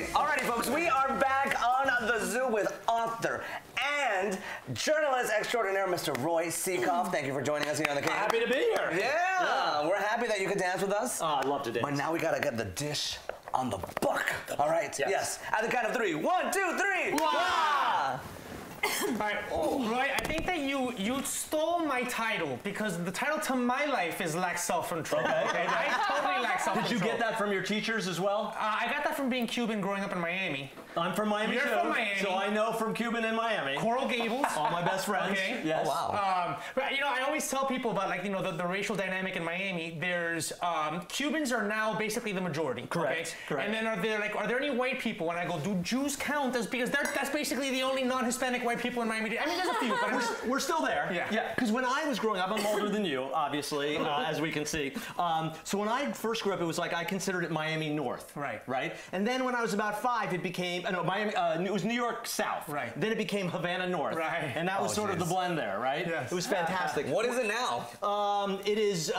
Alrighty, folks, we are back on The Zoo with author and journalist extraordinaire, Mr. Roy Sekoff. Thank you for joining us here on the cave. Happy to be here. Yeah, we're happy that you could dance with us. Oh, I'd love to dance. But now we gotta get the dish on the book. All right? Yes. At the count of 3. 1, 2, 3. Wow. All right, Roy, I think that you stole my title because the title to my life is lack self-control. Okay. I totally lack self-control. Did you get that from your teachers as well? I got that from being Cuban growing up in Miami. I'm from Miami You're too, from Miami. so I know from Cuban and Miami. Coral Gables. All my best friends. Okay. Yes. Oh, wow. But you know, I always tell people about the racial dynamic in Miami. There's Cubans are now basically the majority. Correct. Okay? Correct. And then are there any white people? And I go, do Jews count? Because that's basically the only non-Hispanic white people in Miami. I mean, there's a few, but We're still there. Yeah. Because when I was growing up, I'm older than you, obviously, as we can see. So when I first grew up, it was like I considered it Miami North. Right. Right. And then when I was about 5, it became Miami. It was New York South. Right. Then it became Havana North. Right. And that was sort of the blend there, right? Yes. It was fantastic. What is it now? It is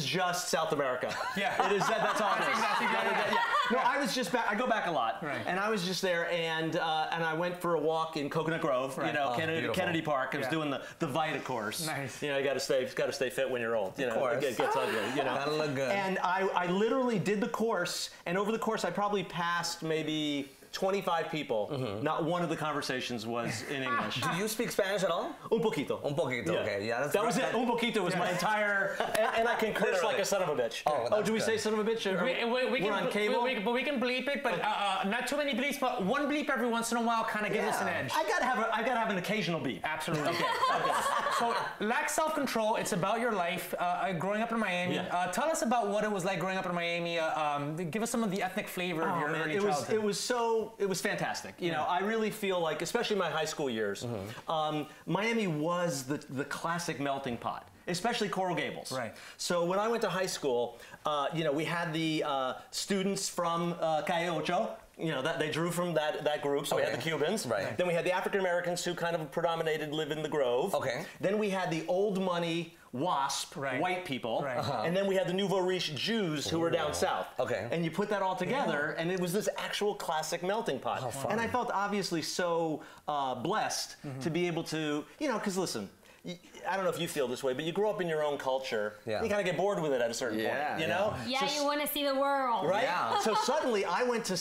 just South America. Yeah. It is. That's all it is. Exactly. Yeah. No, I was just back. I go back a lot. Right. And I was just there, and I went for a walk in Coconut Grove. Right. You know, Beautiful. Kennedy Park. I was doing the Vita course. Nice. You know, you got to stay fit when you're old. You know, course. it gets ugly. You know, Gotta look good. And I literally did the course, and over the course, I probably passed maybe 25 people. Not one of the conversations was in English. Do you speak Spanish at all? Un poquito. Un poquito, okay. Yeah, that was it. Un poquito was my entire, and I can curse Literally. like a son of a bitch. Oh, do we good. say son of a bitch? We're on cable? we can bleep it, but not too many bleeps. But one bleep every once in a while kind of gives us an edge. I gotta have an occasional beep. Absolutely. Okay. So, lack self-control. It's about your life growing up in Miami. Yeah. Tell us about what it was like growing up in Miami. Give us some of the ethnic flavor of your early childhood. It was fantastic. You know, I really feel like, especially my high school years, Miami was the classic melting pot. Especially Coral Gables. Right. So when I went to high school, you know, we had the students from Calle Ocho. You know, they drew from that group, so we had the Cubans. Right. Then we had the African Americans who kind of predominated, live in the Grove. Okay. Then we had the old money WASP, white people. Right. And then we had the Nouveau Riche Jews who were down south. Okay. And you put that all together, and it was this actual classic melting pot. How fun. And I felt obviously so blessed to be able to, you know, because listen, I don't know if you feel this way, but you grow up in your own culture. Yeah. You kind of get bored with it at a certain point, you know? Yeah, you want to see the world. Right? Yeah. So suddenly I went to,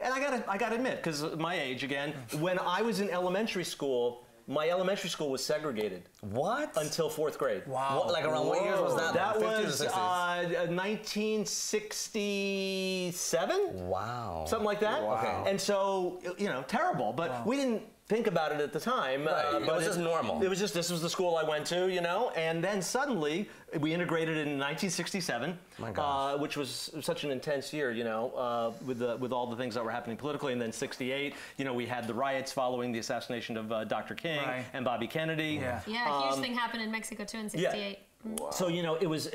and I gotta admit, because my age again, when I was in elementary school, my elementary school was segregated. What? Until 4th grade. Wow. Like around what years was that? That 50s was or 60s? 1967? Wow. Something like that. Wow. Okay. And so, you know, terrible. But we didn't think about it at the time. Right. It was just normal. It was just, this was the school I went to, you know? And then suddenly, we integrated in 1967, My gosh. which was such an intense year, you know, with all the things that were happening politically. And then 68, you know, we had the riots following the assassination of Dr. King and Bobby Kennedy. Yeah. Yeah, a huge thing happened in Mexico too in '68. Wow. So, you know, it was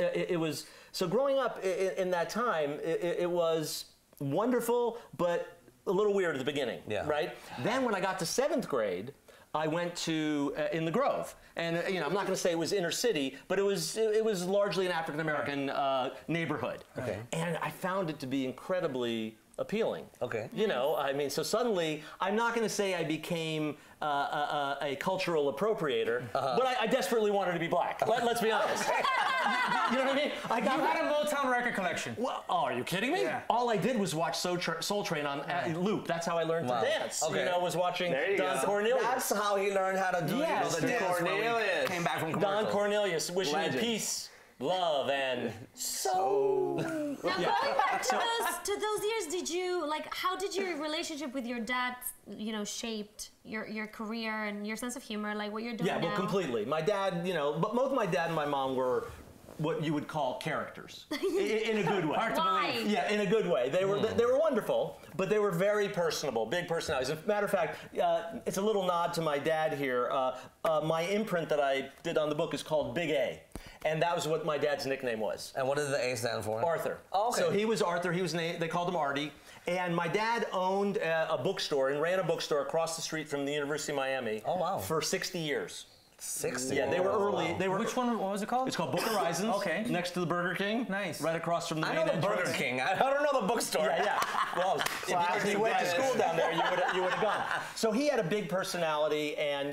so growing up in that time, it was wonderful, but a little weird at the beginning, right? Then when I got to 7th grade, I went to in the Grove, and you know, I'm not going to say it was inner city, but it was largely an African American neighborhood, and I found it to be incredibly appealing. Okay. You know, I mean, so suddenly, I'm not going to say I became a cultural appropriator, but I desperately wanted to be black. Let's be honest. You know what I mean? You had a Motown record collection. Well, oh, are you kidding me? Yeah. All I did was watch Soul Train on loop. That's how I learned to dance. Okay. You know, was watching Don Cornelius. That's how he learned how to do Yes, you know, the dance when we Cornelius. came back from commercials. Don Cornelius, wishing you peace, love, and soul. Now going back to those years, how did your relationship with your dad, you know, shaped your career and your sense of humor, like what you're doing now? Yeah, well, completely. My dad, you know, but both my dad and my mom were what you would call characters, in a good way. Hard to believe. Yeah, in a good way. They were wonderful, but they were very personable, big personalities. As a matter of fact, it's a little nod to my dad here. My imprint that I did on the book is called Big A. And that was what my dad's nickname was. And what did the A stand for? Arthur. Oh, okay. So he was Arthur. He was they called him Artie. And my dad owned a bookstore and ran a bookstore across the street from the University of Miami. Oh, wow. For 60 years. 60. Yeah, they were early. They were. Which one? What was it called? It's called Book Horizons. Okay. Next to the Burger King. Nice. Right across from the I main know the entrance. Burger King. I don't know the bookstore. Yeah. Well, if you went to school down there, you would have gone. So he had a big personality, and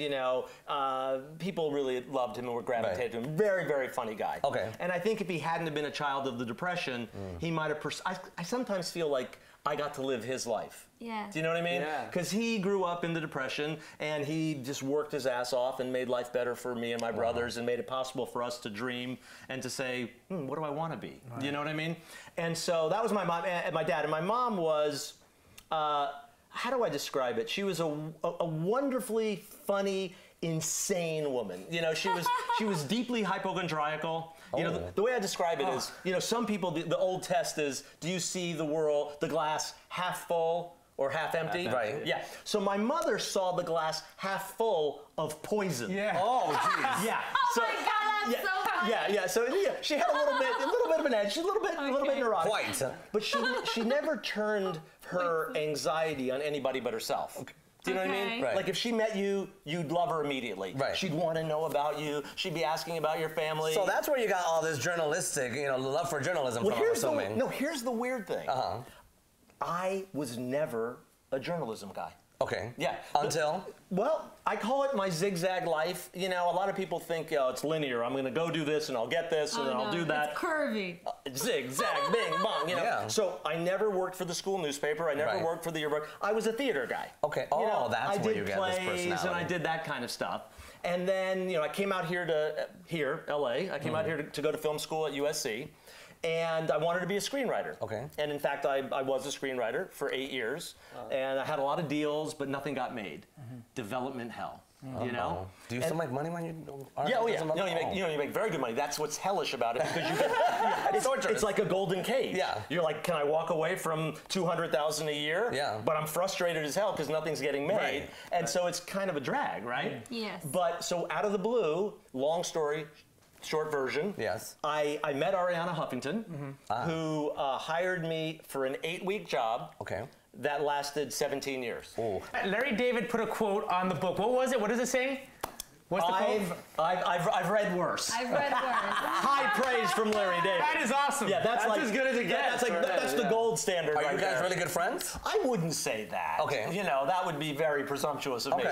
people really loved him and were gravitated to him. Very, very funny guy. Okay. And I think if he hadn't have been a child of the Depression, he might have. I sometimes feel like I got to live his life. Yeah. Do you know what I mean? Yeah. Because he grew up in the Depression, and he just worked his ass off and made life better for me and my brothers, and made it possible for us to dream and to say, what do I want to be? Right. You know what I mean? And so that was my mom and my dad. And my mom was, how do I describe it? She was a wonderfully funny, insane woman. She was deeply hypochondriacal. The way I describe it is, some people, the old test is, do you see the glass half full or half empty? Right. Yeah. So my mother saw the glass half full of poison. Yeah. Oh, jeez. Yeah. Oh my God, that's so funny. Yeah. So she had a little bit of an edge. She's a little bit neurotic. Quite. But she never turned her anxiety on anybody but herself. Okay. Do you know what I mean? Right. Like if she met you, you'd love her immediately. Right. She'd want to know about you. She'd be asking about your family. So that's where you got all this journalistic, love for journalism from, I'm assuming. Here's the weird thing. I was never a journalism guy. Okay. Yeah. Until? Well, I call it my zigzag life. A lot of people think, it's linear. I'm going to go do this, and I'll get this, and then I'll do that. It's curvy. Zigzag, bing, bong, Yeah. So I never worked for the school newspaper. I never worked for the yearbook. I was a theater guy. Okay. That's where you get this personality. I did plays, and I did that kind of stuff. And then, I came out here to LA. I came out here to go to film school at USC. And I wanted to be a screenwriter. Okay. And in fact, I was a screenwriter for 8 years. And I had a lot of deals, but nothing got made. Development hell. Do you still make money when you are? Yeah, you make very good money. That's what's hellish about it, because you get it's like a golden cage. Yeah. You're like, can I walk away from $200,000 a year? Yeah. But I'm frustrated as hell because nothing's getting made. Right. And so it's kind of a drag, right? Yes. But so out of the blue, long story, short version. Yes. I met Arianna Huffington, who hired me for an 8-week job. Okay. That lasted 17 years. Ooh. Larry David put a quote on the book. What was it? What does it say? What's the quote? I've read worse. I've read worse. High praise from Larry David. That is awesome. Yeah, that's like, as good as it gets. That's the gold standard. Are you guys really good friends? I wouldn't say that. Okay. That would be very presumptuous of me.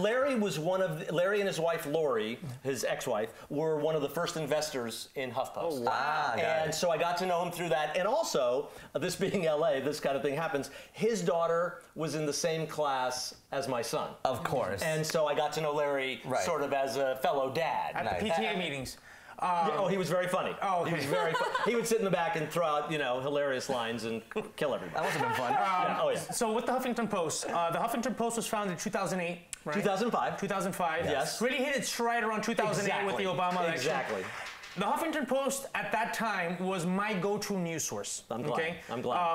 Larry and his wife Lori, his ex-wife, were one of the first investors in HuffPost. Oh, wow. And so I got to know him through that. And also, this being LA, this kind of thing happens. His daughter was in the same class as my son. Of course. And so I got to know Larry sort of as a fellow dad. At the PTA meetings. He was very funny. Oh, okay. He was very funny. He would sit in the back and throw out, hilarious lines and kill everybody. That must have been fun. Oh, yeah. So with the Huffington Post, the Huffington Post was founded in 2008, right? 2005. 2005. Yes. Really hit its stride around 2008 with the Obama election. Exactly. The Huffington Post at that time was my go-to news source. I'm glad.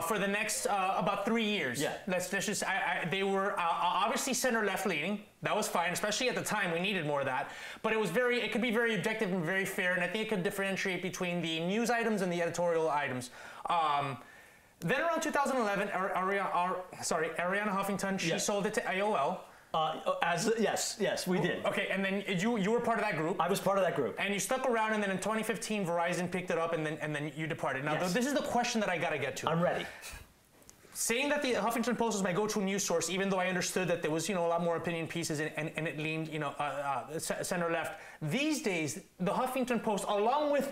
For the next about 3 years. Yeah. Let's just. They were obviously center-left leaning. That was fine, especially at the time. We needed more of that. But it could be very objective and very fair, and I think it could differentiate between the news items and the editorial items. Then around 2011, Arianna Huffington, she sold it to AOL. Yes, we did. Okay, and then you were part of that group. I was part of that group. And you stuck around, and then in 2015, Verizon picked it up, and then you departed. Now, this is the question that I gotta get to. I'm ready. Saying that the Huffington Post was my go-to news source, even though I understood that there was a lot more opinion pieces and it leaned center-left. These days, the Huffington Post, along with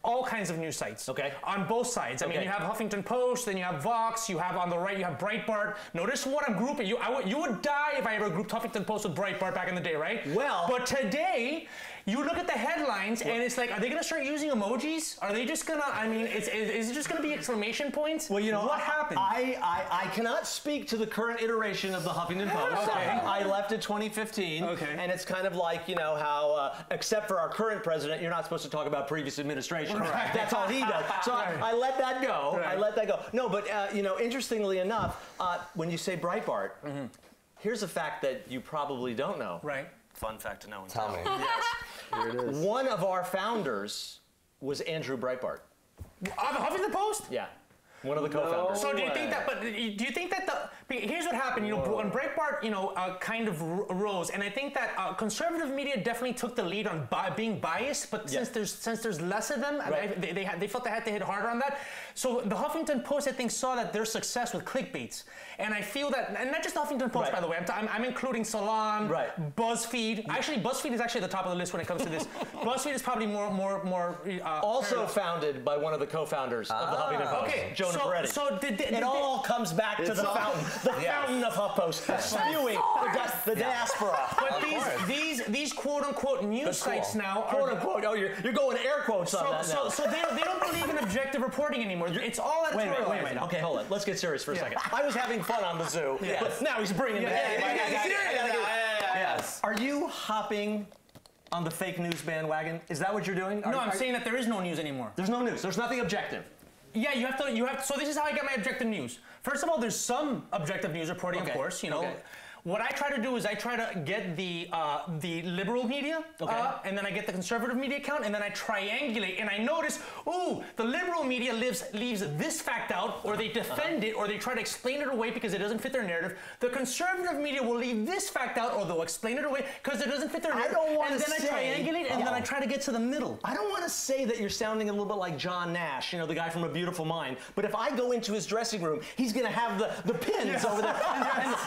all kinds of news sites. Okay. On both sides. I mean, you have Huffington Post, then you have Vox, you have on the right, you have Breitbart. Notice what I'm grouping. You would die if I ever grouped Huffington Post with Breitbart back in the day, right? Well. But today, you look at the headlines and it's like, are they going to start using emojis? Are they just going to, is it just going to be exclamation points? Well, what happened? I cannot speak to the current iteration of the Huffington Post. Okay. I left in 2015. Okay. And it's kind of like, how, except for our current president, you're not supposed to talk about previous administration. Right. That's all he does. So I let that go. Right. I let that go. No, but, interestingly enough, when you say Breitbart, here's a fact that you probably don't know. Right. Fun fact to know. Tell me. Yes. Here it is. One of our founders was Andrew Breitbart. The Huffington Post? Yeah. One of the co-founders. So do you think that? But do you think that here's what happened? You know, when Breitbart, kind of rose, and I think that conservative media definitely took the lead on being biased. But since there's less of them, right. they felt they had to hit harder on that. So the Huffington Post, I think, saw that their success with clickbaits, and I feel that, and not just the Huffington Post, by the way. I'm including Salon, BuzzFeed. Actually, BuzzFeed is actually at the top of the list when it comes to this. BuzzFeed is probably more. Also founded by one of the co-founders of the Huffington Post, Jonah Peretti. So it all comes back to the fountain, fountain of HuffPost, spewing the diaspora. But these quote-unquote news sites now are... Quote-unquote, oh, you're going air quotes on that now. So they don't believe in objective reporting anymore. It's all editorial. Wait a minute. Okay, hold on. Let's get serious for a second. I was having fun on the zoo, but now he's bringing it Yes. Are you hopping on the fake news bandwagon? Is that what you're doing? No, I'm saying that there is no news anymore. There's no news. There's nothing objective. Yeah, you have to. So this is how I get my objective news. First of all, there's some objective news reporting, of course. What I try to do is I try to get the liberal media, and then I get the conservative media account, and then I triangulate, and I notice, ooh, the liberal media leaves this fact out, or they defend it, or they try to explain it away because it doesn't fit their narrative. The conservative media will leave this fact out, or they'll explain it away because it doesn't fit their narrative. And then I triangulate, and then I try to get to the middle. I don't want to say that you're sounding a little bit like John Nash, the guy from A Beautiful Mind, but if I go into his dressing room, he's going to have the pins over there,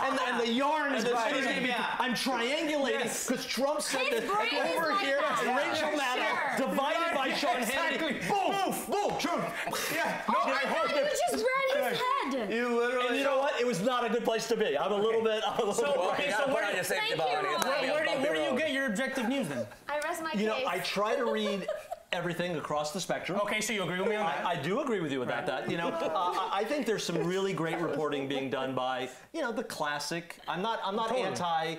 and the yarn. I'm triangulating because Trump said that over here, Rachel Maddow divided by Sean Hannity. Boom, boom, Trump. Yeah, no, I hope you just ran his head. You literally. And you know what? It was not a good place to be. I'm a little bit. So where do you get your objective news then? I rest my case. I try to read everything across the spectrum. Okay, so you agree with me on that? I do agree with you with that. I think there's some really great reporting being done by, the classic. I'm not anti,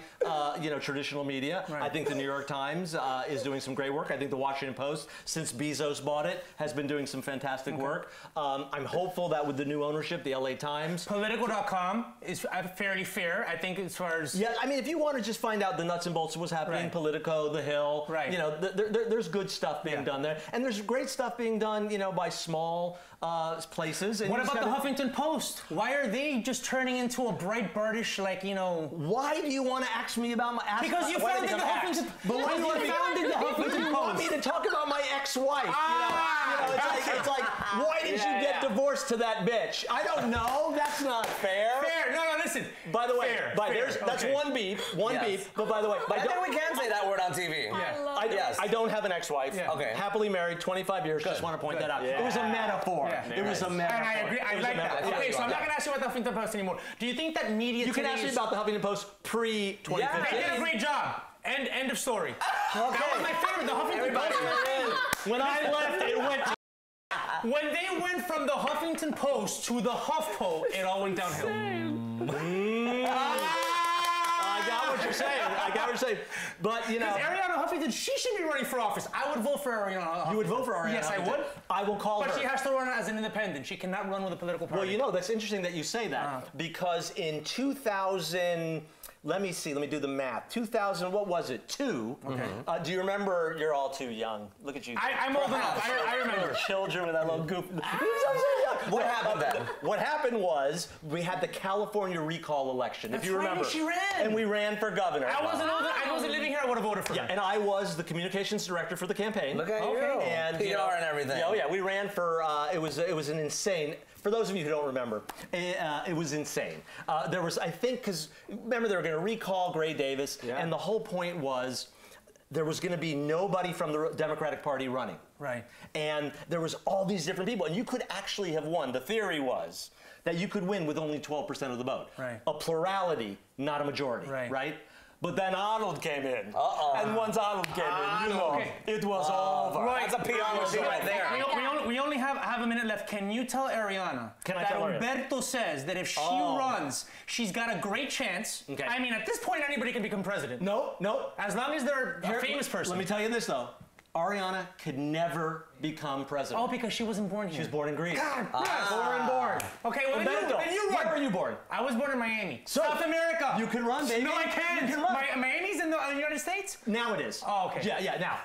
traditional media. Right. I think the New York Times is doing some great work. I think the Washington Post, since Bezos bought it, has been doing some fantastic work. I'm hopeful that with the new ownership, the LA Times. Politico.com is fairly fair, I think, as far as... Yeah, I mean, if you want to just find out the nuts and bolts of what's happening, Politico, The Hill, there's good stuff being done there. And there's great stuff being done, by small places. And what about the Huffington Post? Why are they just turning into a Breitbartish, Why do you want to ask me about my... Because you founded the Huffington Post. But why do you want me to talk about my ex-wife? It's like, why did you get divorced to that bitch? I don't know. That's not fair. Fair. No, listen. By the way, that's one beep. Beep. But by the way... I think we can say that word on TV. I don't have an ex-wife. Okay. Happily married, 25 years. Just want to point that out. It was a metaphor. It was a metaphor. And I agree. I like that. Okay, so I'm not going to ask you about the Huffington Post anymore. Do you think that media You can ask me about the Huffington Post pre-2015. Yeah, they did a great job. End of story. That was my favorite. The Huffington Post. When I left, it went to... When they went from the Huffington Post to the HuffPo, it all went downhill. I got what you're saying. But, Arianna Huffington, she should be running for office. I would vote for Arianna Huffington. You would vote for Arianna Yes, Huffington. I would. I will call her. But she has to run as an independent. She cannot run with a political party. Well, that's interesting that you say that. Because in 2000... Let me do the math. 2000, what was it? 2. Okay. Do you remember? You're all too young. Look at you. I'm old enough. I remember. Children with that little goof. What happened then? What happened was we had the California recall election. That's if you remember. She ran. And we ran for governor. I wasn't living here. I would have voted for her. And I was the communications director for the campaign. Look at you. And PR and everything. Oh yeah, we ran for. It was an insane. For those of you who don't remember, it was insane. There was, I think, because remember they were going to recall Gray Davis, and the whole point was there was going to be nobody from the Democratic Party running. Right. And there was all these different people, and you could actually have won. The theory was that you could win with only 12% of the vote. Right. A plurality, not a majority. Right. But then Arnold came in. And once Arnold came in, it was over. Right. That's a PR machine right there. We only have a minute left. Can you tell Arianna that Humberto says that if she runs, she's got a great chance? Okay. I mean, at this point, anybody can become president. No. As long as they're a famous person. Let me tell you this, though. Arianna could never become president. Oh, because she wasn't born here. She was born in Greece. God, born. Okay, well, then you run. Where were you born? I was born in Miami. So, South America. You can run, baby. No, I can't. You can run. Miami's in the United States? Now it is. Oh, okay. Yeah, now.